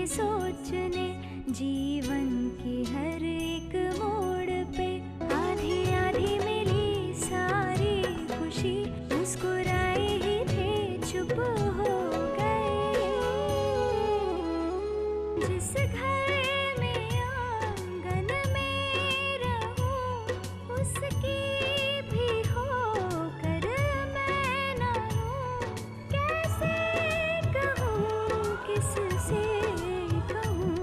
सोचने जीवन की हर एक मोड़ पे। आधी आधी मिली सारी खुशी, मुस्कुराए ही थे चुप हो गए। जिस घर में आंगन में रहूं, उसकी भी होकर मैं ना हूं। कैसे कहूँ, किससे कहूँ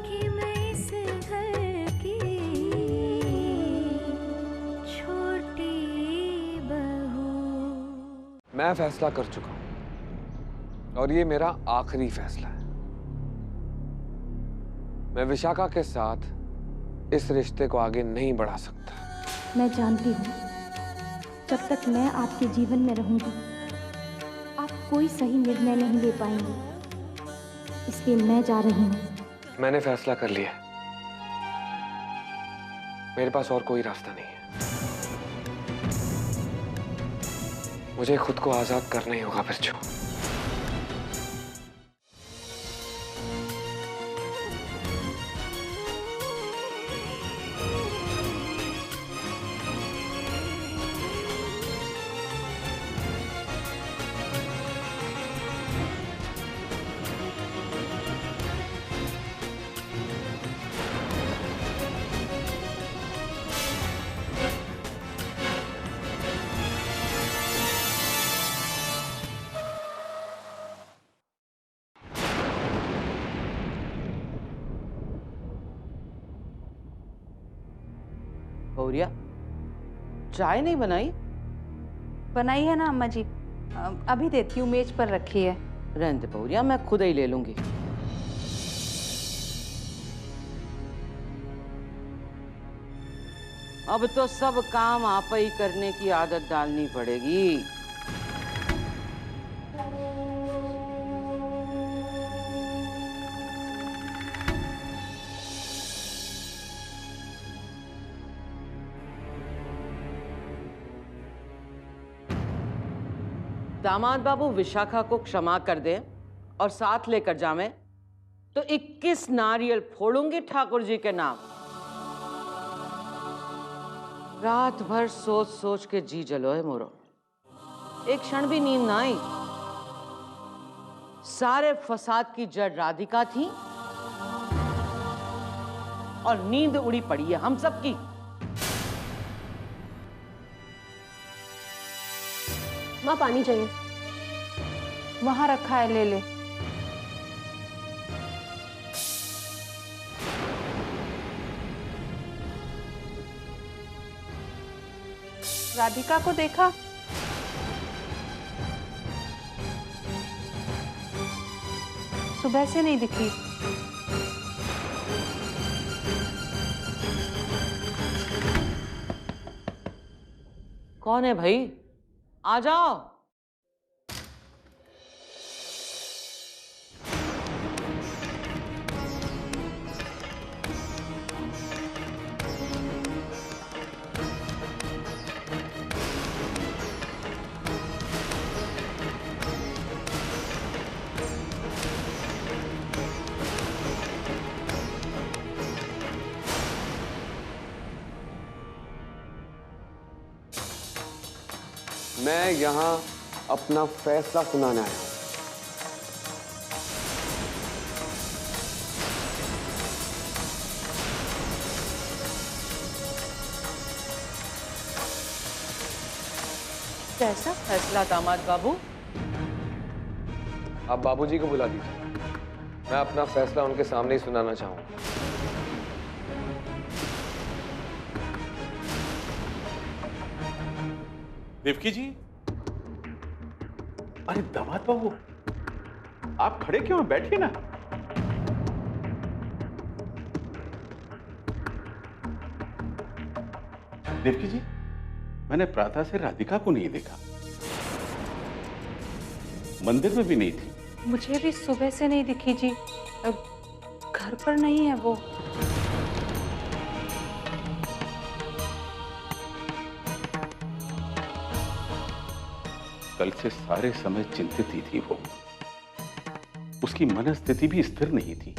कि मैं इस घर की छोटी बहू। मैं फैसला कर चुका हूं और ये मेरा आखिरी फैसला है। मैं विशाखा के साथ इस रिश्ते को आगे नहीं बढ़ा सकता। मैं जानती हूँ जब तक मैं आपके जीवन में रहूंगी आप कोई सही निर्णय नहीं ले पाएंगे, इसलिए मैं जा रही हूँ। मैंने फैसला कर लिया। मेरे पास और कोई रास्ता नहीं है। मुझे खुद को आजाद करना ही होगा बिरजू। गौरिया, चाय नहीं बनाई? बनाई है ना अम्मा जी, अभी देती हूँ, मेज पर रखी है। रहने दे गौरिया, मैं खुद ही ले लूंगी। अब तो सब काम आप ही करने की आदत डालनी पड़ेगी। दामाद बाबू विशाखा को क्षमा कर दें और साथ लेकर जावें तो 21 नारियल फोड़ूंगी ठाकुर जी के नाम। रात भर सोच सोच के जी जलोए मोरो, एक क्षण भी नींद ना आई। सारे फसाद की जड़ राधिका थी और नींद उड़ी पड़ी है हम सबकी। माँ पानी चाहिए। वहां रखा है, ले ले। राधिका को देखा? सुबह से नहीं दिखी। कौन है भाई? आ जाओ। मैं यहां अपना फैसला सुनाने आया हूं। कैसा फैसला दामाद बाबू? आप बाबूजी को बुला दीजिए। मैं अपना फैसला उनके सामने ही सुनाना चाहूंगा। देवकी जी, अरे दामाद बाबू, आप खड़े क्यों हैं? बैठिए ना। देवकी जी, मैंने प्रातः से राधिका को नहीं देखा, मंदिर में भी नहीं थी। मुझे भी सुबह से नहीं दिखी जी, घर पर नहीं है वो। कल से सारे समय चिंतित ही थी वो। उसकी मनस्थिति भी स्थिर नहीं थी।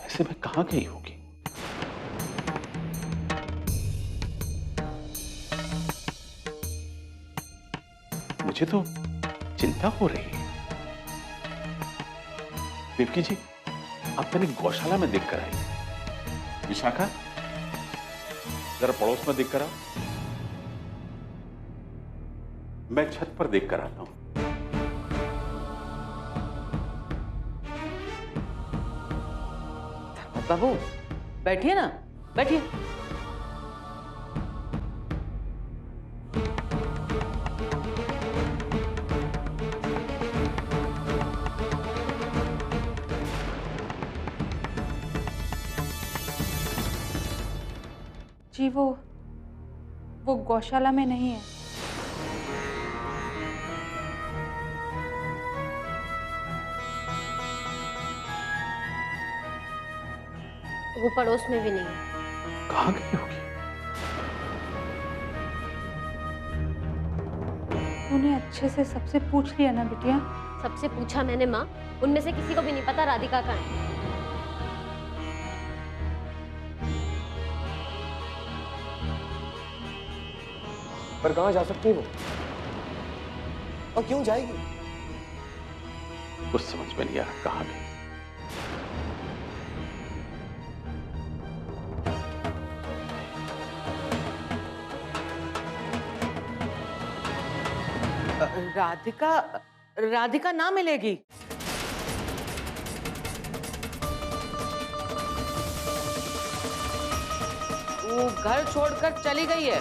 ऐसे में कहां गई होगी? मुझे तो चिंता हो रही है। देवकी जी, आप मैंने गौशाला में देखकर आई। विशाखा, जरा पड़ोस में देखकर आओ। मैं छत पर देखकर आता हूं। बाबू बैठिए ना, बैठिए। जी वो गौशाला में नहीं है। वो पड़ोस में भी नहीं है। कहां गई होगी? तूने अच्छे से सबसे पूछ लिया ना बिटिया? सबसे पूछा मैंने माँ, उनमें से किसी को भी नहीं पता राधिका कहाँ है। पर कहाँ जा सकती है वो? और क्यों जाएगी? कुछ समझ में नहीं आ रहा कहां गई। राधिका, राधिका ना मिलेगी। वो घर छोड़कर चली गई है।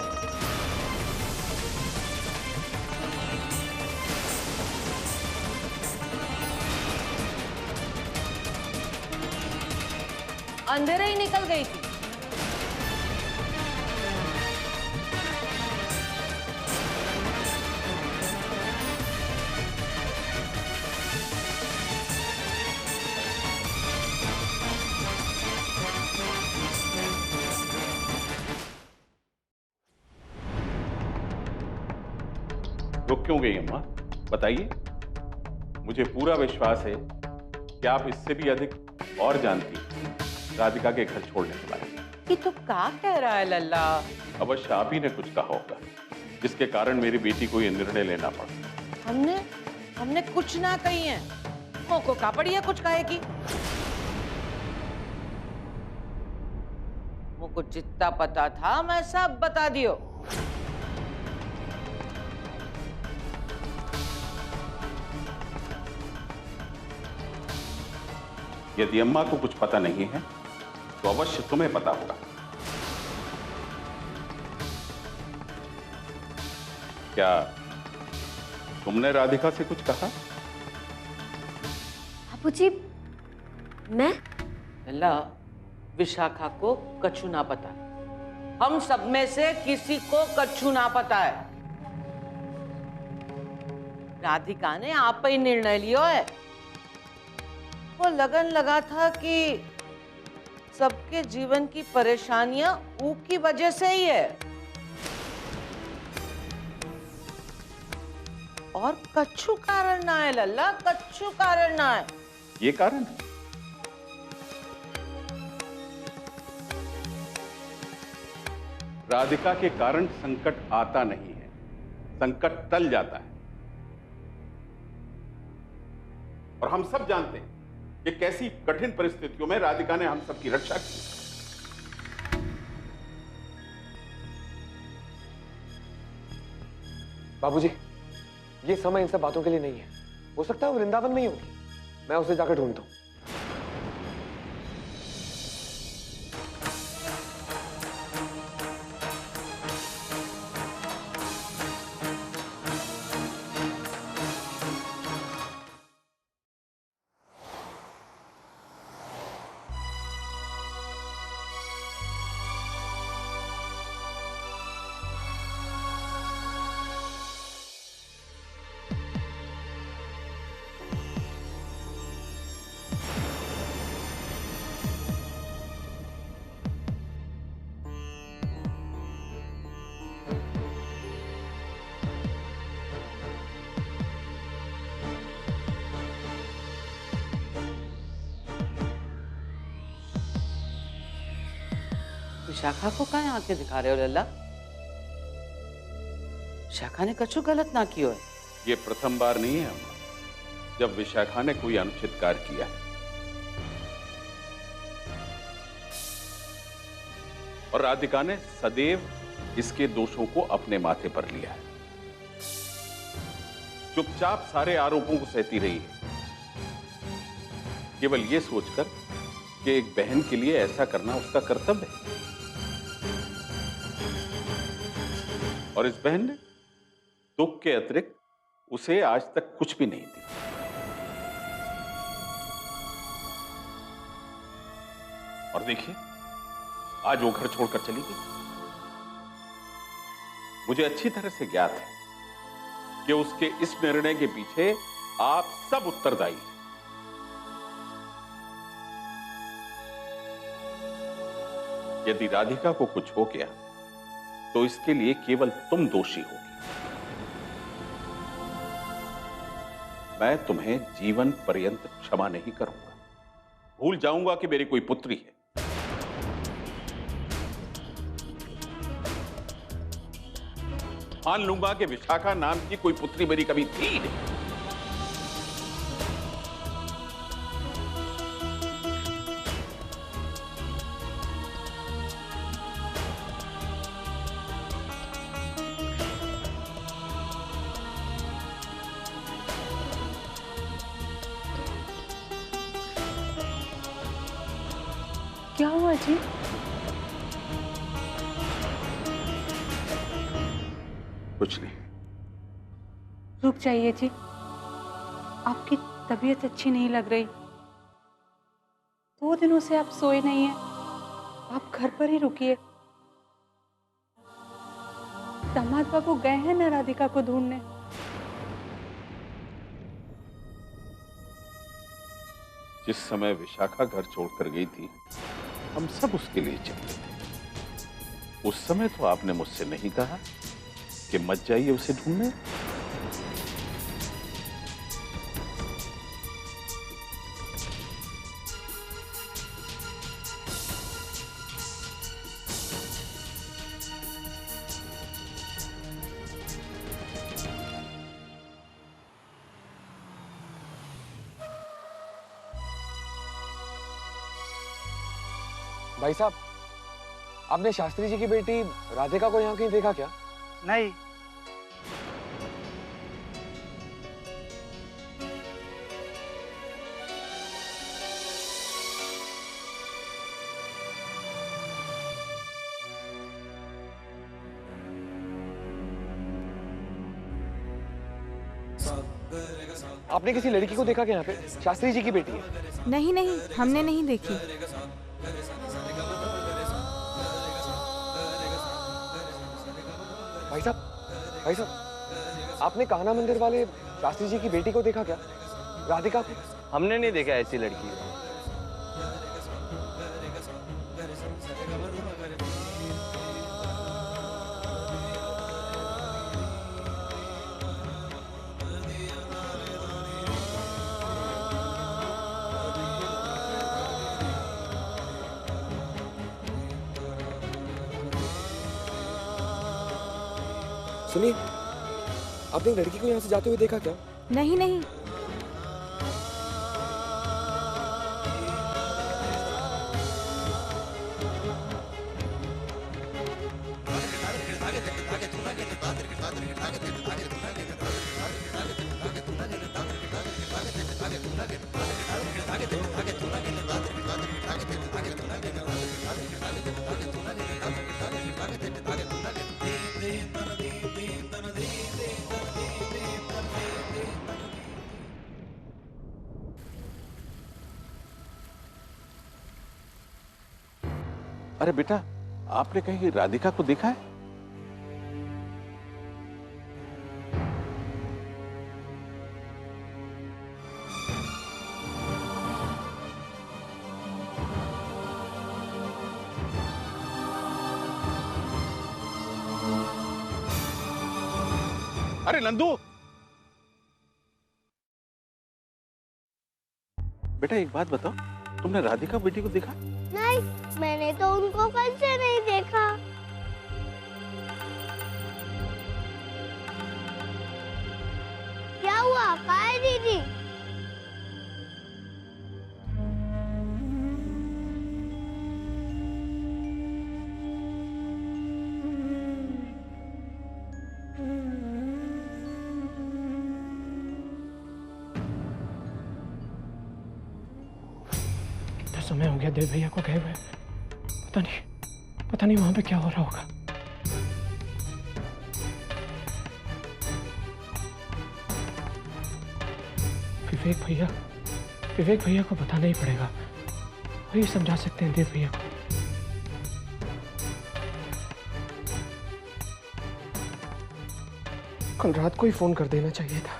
अंधेरे ही निकल गई थी। रुक क्यों गई अम्मा? बताइए। मुझे पूरा विश्वास है कि आप इससे भी अधिक और जानती हैं राधिका के घर छोड़ने के बारे में। कि तू क्या कह रहा है लल्ला? अवश्य आप ही ने कुछ कहा होगा जिसके कारण मेरी बेटी को यह निर्णय लेना पड़ा। हमने कुछ ना कही है। मोको का पड़ी है कुछ कहे की? मुझको जितना पता था मैं सब बता दियो। यदि अम्मा को कुछ पता नहीं है तो अवश्य तुम्हें पता होगा। क्या तुमने राधिका से कुछ कहा? बाबूजी, मैं? लल्ला, विशाखा को कछु ना पता। हम सब में से किसी को कछु ना पता है। राधिका ने आप ही निर्णय लियो है। वो लगन लगा था कि सबके जीवन की परेशानियां ऊ की वजह से ही है और कछु कारण ना है लल्ला, कछु कारण ना है। ये कारण है? राधिका के कारण संकट आता नहीं है, संकट टल जाता है। और हम सब जानते हैं कि कैसी कठिन परिस्थितियों में राधिका ने हम सबकी रक्षा की। बाबूजी, ये समय इन सब बातों के लिए नहीं है। हो सकता है वो वृंदावन में ही होगी। मैं उसे जाकर ढूंढता हूं। विशाखा को कहाँ आके दिखा रहे हो लल्ला? विशाखा ने कछु गलत ना कियो है। ये प्रथम बार नहीं है अम्मा जब विशाखा ने कोई अनुचित कार्य किया है। और राधिका ने सदैव इसके दोषों को अपने माथे पर लिया है। चुपचाप सारे आरोपों को सहती रही है, केवल यह सोचकर कि एक बहन के लिए ऐसा करना उसका कर्तव्य है। और इस बहन ने दुख के अतिरिक्त उसे आज तक कुछ भी नहीं दिया। और देखिए, आज वो घर छोड़कर चली गई। मुझे अच्छी तरह से ज्ञात है कि उसके इस निर्णय के पीछे आप सब उत्तरदायी हैं। यदि राधिका को कुछ हो गया तो इसके लिए केवल तुम दोषी होगी। मैं तुम्हें जीवन पर्यंत क्षमा नहीं करूंगा। भूल जाऊंगा कि मेरी कोई पुत्री है। मान लूंगा कि विशाखा नाम की कोई पुत्री मेरी कभी थी नहीं। क्या हुआ जी? कुछ नहीं। रुक जाइए जी, आपकी तबीयत अच्छी नहीं लग रही। 2 दिनों से आप सोए नहीं हैं। आप घर पर ही रुकिए। दामाद बाबू गए हैं ना राधिका को ढूंढने। जिस समय विशाखा घर छोड़कर गई थी, हम सब उसके लिए चिंतित थे। उस समय तो आपने मुझसे नहीं कहा कि मत जाइए उसे ढूंढने। भाई साहब, आपने शास्त्री जी की बेटी राधिका को यहाँ कहीं देखा क्या? नहीं। आपने किसी लड़की को देखा क्या यहाँ पे? शास्त्री जी की बेटी है। नहीं नहीं, हमने नहीं देखी। भाई साहब, आपने कान्हा मंदिर वाले शास्त्री जी की बेटी को देखा क्या? राधिका को? हमने नहीं देखा ऐसी लड़की। सुनिए, आपने लड़की को यहाँ से जाते हुए देखा क्या? नहीं नहीं। अरे बेटा, आपने कहीं राधिका को देखा है? अरे नंदू, बेटा एक बात बताओ, तुमने राधिका बेटी को देखा? नहीं, मैंने तो उनको कल से नहीं देखा। क्या हुआ? कहाँ है दीदी? कितना समय हो गया देव भैया को गए हुए, पता नहीं वहां पे क्या हो रहा होगा। विवेक भैया को बताना ही पड़ेगा, वही समझा सकते हैं देव भैया को। कल रात को ही फोन कर देना चाहिए था।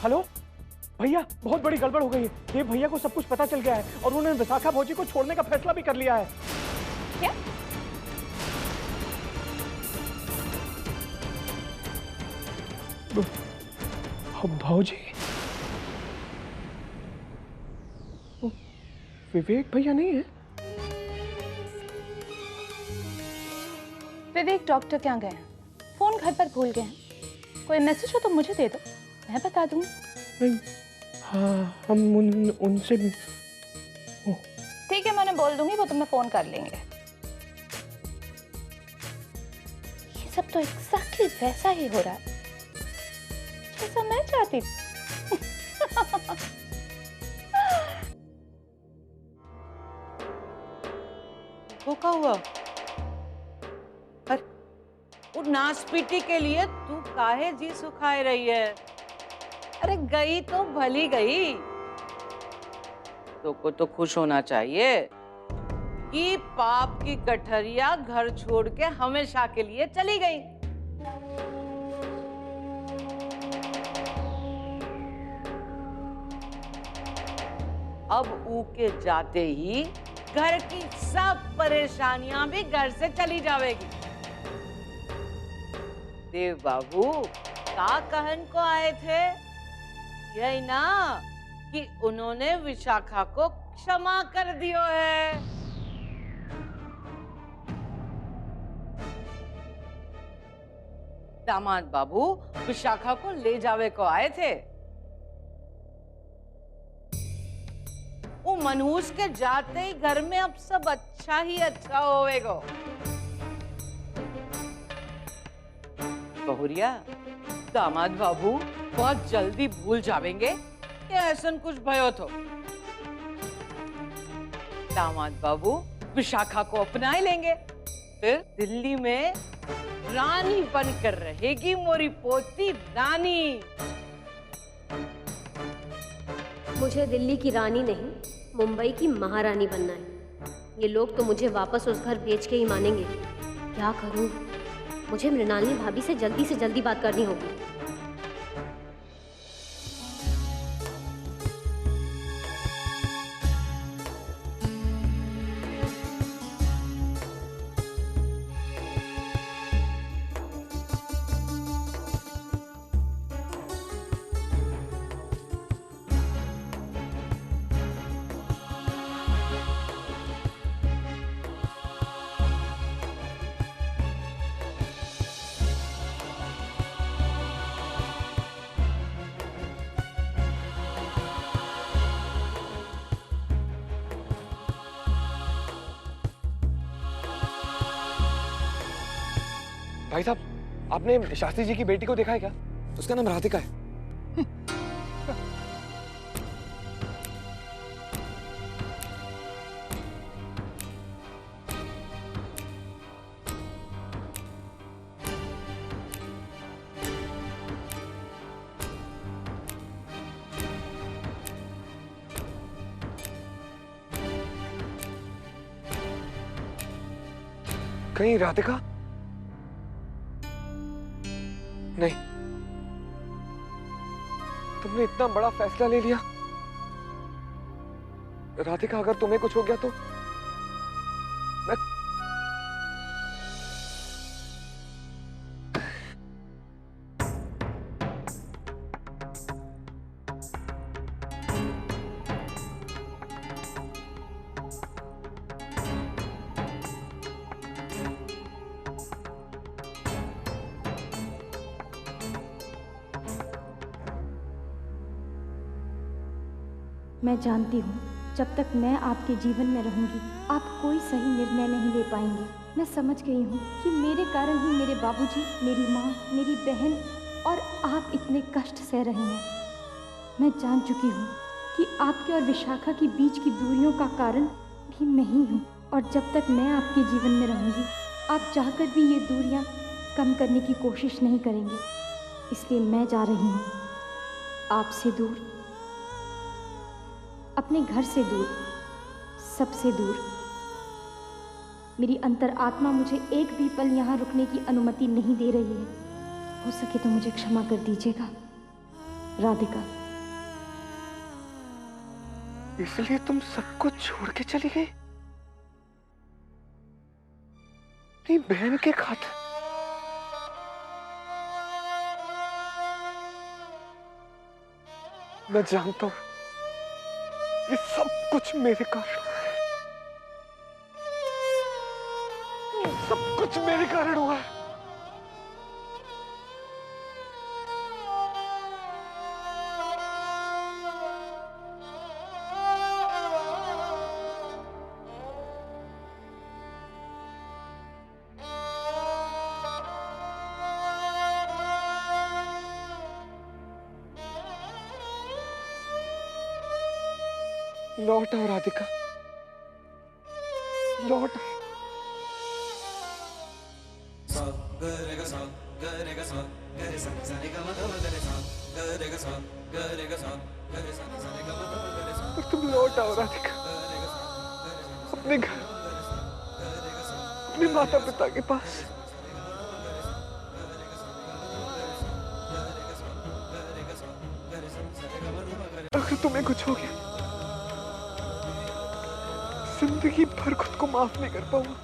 हेलो भैया, बहुत बड़ी गड़बड़ हो गई है। देव भैया को सब कुछ पता चल गया है और उन्होंने विशाखा भौजी को छोड़ने का फैसला भी कर लिया है। क्या? भौजी, विवेक भैया नहीं है? विवेक डॉक्टर क्या गए हैं, फोन घर पर भूल गए हैं। कोई मैसेज हो तो मुझे दे दो, मैं बता दूंगी। नहीं, हाँ हम उनसे भी। ठीक है, मैंने बोल दूंगी, वो तुम्हें फोन कर लेंगे। ये सब तो एग्जैक्टली वैसा ही हो रहा है जैसा मैं चाहती थी। वो क्या हुआ? अरे वो नासपीटी के लिए तू काहे जी सुखाए रही है? अरे गई तो भली गई, तो को तो खुश होना चाहिए कि पाप की गठरिया घर छोड़ के हमेशा के लिए चली गई। अब ऊ के जाते ही घर की सब परेशानियां भी घर से चली जाएगी। देव बाबू का कहन को आए थे, यही ना कि उन्होंने विशाखा को क्षमा कर दियो है। दामाद बाबू विशाखा को ले जावे को आए थे। वो मनहूस के जाते ही घर में अब सब अच्छा ही अच्छा होवेगा। बहुरिया, दामाद बाबू बहुत जल्दी भूल जावेंगे कि ऐसा कुछ भयो तो। दामाद बाबू विशाखा को अपना लेंगे, फिर दिल्ली में रानी बनकर रहेगी मोरी पोती रानी। मुझे दिल्ली की रानी नहीं, मुंबई की महारानी बनना है। ये लोग तो मुझे वापस उस घर भेज के ही मानेंगे। क्या करूं? मुझे मृणालिनी भाभी से जल्दी बात करनी होगी। भाई साहब, आपने शास्त्री जी की बेटी को देखा है क्या? उसका नाम राधिका है। कहीं राधिका? नहीं, तुमने इतना बड़ा फैसला ले लिया। राधिका, अगर तुम्हें कुछ हो गया तो मैं जानती हूँ जब तक मैं आपके जीवन में रहूंगी आप कोई सही निर्णय नहीं ले पाएंगे। मैं समझ गई हूँ कि मेरे कारण ही मेरे बाबूजी, मेरी माँ, मेरी बहन और आप इतने कष्ट सह रहे हैं। मैं जान चुकी हूँ कि आपके और विशाखा के बीच की दूरियों का कारण भी मैं ही हूँ, और जब तक मैं आपके जीवन में रहूंगी आप चाहकर भी ये दूरियां कम करने की कोशिश नहीं करेंगे। इसलिए मैं जा रही हूँ आपसे दूर, अपने घर से दूर, सबसे दूर। मेरी अंतरात्मा मुझे एक भी पल यहाँ रुकने की अनुमति नहीं दे रही है। हो सके तो मुझे क्षमा कर दीजिएगा राधिका। इसलिए तुम सब कुछ छोड़ के चली गई अपनी बहन के खातिर? मैं जानता हूं ये सब कुछ मेरे कारण हुआ है, ये सब कुछ मेरे कारण हुआ है। लौट आओ राधिका, लौट आओ। पर तुम लौट आओ राधिका, अपने घर, अपने माता पिता के पास। अगर तुम्हें कुछ हो गया जिंदगी भर खुद को माफ नहीं कर पाऊंगा।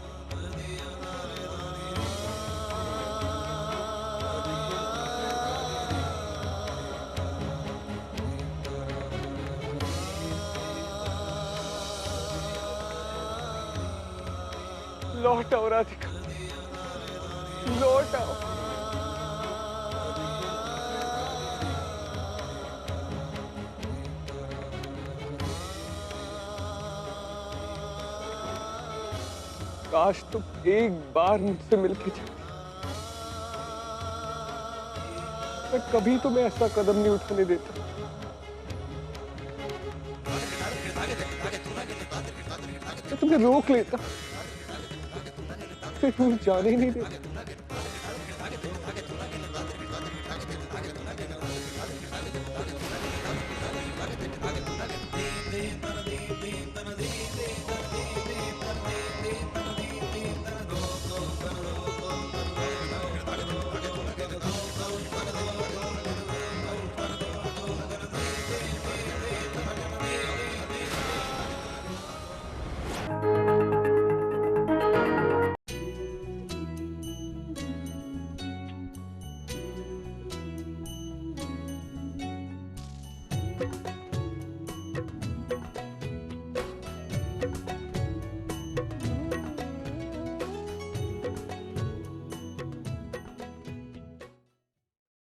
लौट आओ राधिका, लौट आओ। काश तुम एक बार मुझसे मिलके जाओ। मैं कभी तुम्हें ऐसा कदम नहीं उठाने देता। मैं तुम्हें रोक लेता, फिर तुम्हें जाने ही नहीं देता।